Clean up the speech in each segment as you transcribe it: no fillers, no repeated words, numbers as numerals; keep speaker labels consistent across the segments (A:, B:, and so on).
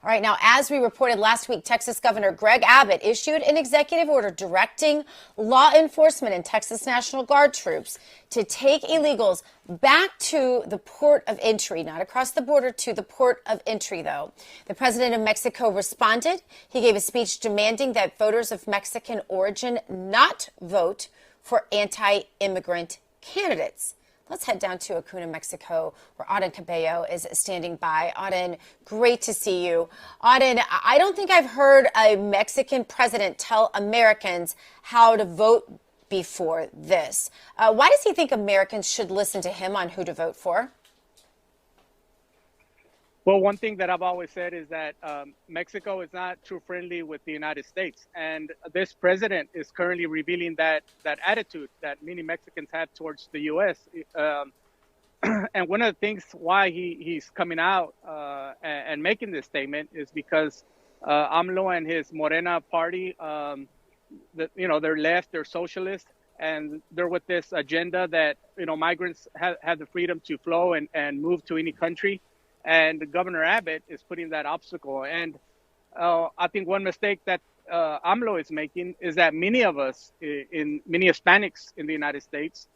A: All right, now, as we reported last week, Texas Governor Greg Abbott issued an executive order directing law enforcement and Texas National Guard troops to take illegals back to the port of entry, not across the border, to the port of entry, though. The president of Mexico responded. He gave a speech demanding that voters of Mexican origin not vote for anti-immigrant candidates. Let's head down to Acuna, Mexico, where Auden Cabello is standing by. Auden, great to see you. Auden, I don't think I've heard a Mexican president tell Americans how to vote before this. Why does he think Americans should listen to him on who to vote for?
B: Well, one thing that I've always said is that Mexico is not too friendly with the United States. And this president is currently revealing that attitude that many Mexicans have towards the U.S. And one of the things why he's coming out and making this statement is because AMLO and his Morena party, they're left, they're socialist, and they're with this agenda that, migrants have the freedom to flow and move to any country. And Governor Abbott is putting that obstacle. And I think one mistake that AMLO is making is that many of us, many Hispanics in the United States,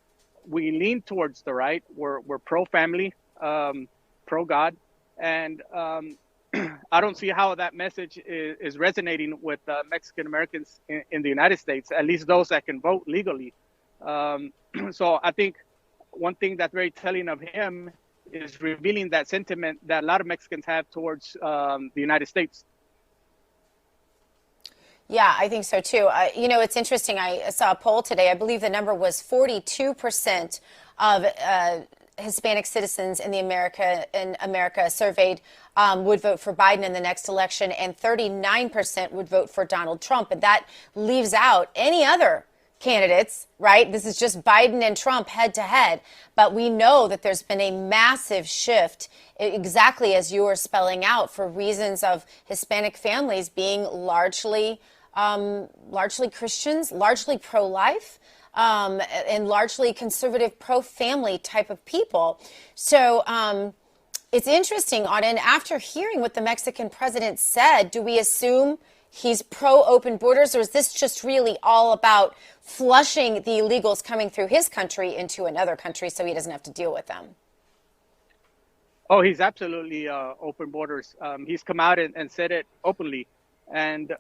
B: we lean towards the right. We're pro-family, pro-God. And I don't see how that message is resonating with Mexican Americans in the United States, at least those that can vote legally. So I think one thing that's very telling of him is revealing that sentiment that a lot of Mexicans have towards the United States.
A: Yeah, I think so, too. It's interesting. I saw a poll today. I believe the number was 42% of Hispanic citizens in America surveyed would vote for Biden in the next election, and 39% would vote for Donald Trump. And that leaves out any other candidates, right? This is just Biden and Trump head to head. But we know that there's been a massive shift, exactly as you were spelling out, for reasons of Hispanic families being largely Christians, largely pro-life, and largely conservative, pro-family type of people. So it's interesting, Auden, after hearing what the Mexican president said, do we assume he's pro-open borders, or is this just really all about flushing the illegals coming through his country into another country so he doesn't have to deal with them?
B: Oh, he's absolutely open borders. He's come out and said it openly. And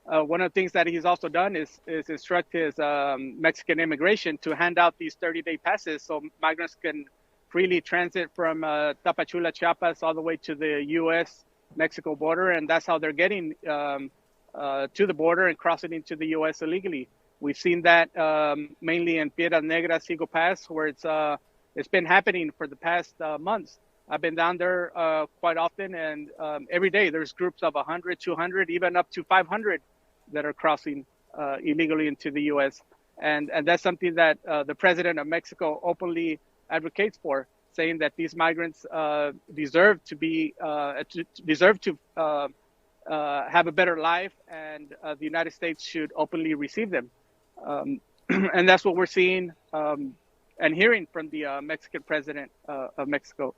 B: one of the things that he's also done is instruct his Mexican immigration to hand out these 30-day passes so migrants can freely transit from Tapachula, Chiapas, all the way to the U.S.-Mexico border. And that's how they're getting to the border and crossing into the U.S. illegally. We've seen that mainly in Piedras Negras, Eagle Pass, where it's been happening for the past months. I've been down there quite often, and every day there's groups of 100, 200, even up to 500 that are crossing illegally into the U.S. And that's something that the president of Mexico openly advocates for, saying that these migrants deserve to have a better life, and the United States should openly receive them. And that's what we're seeing and hearing from the Mexican president of Mexico.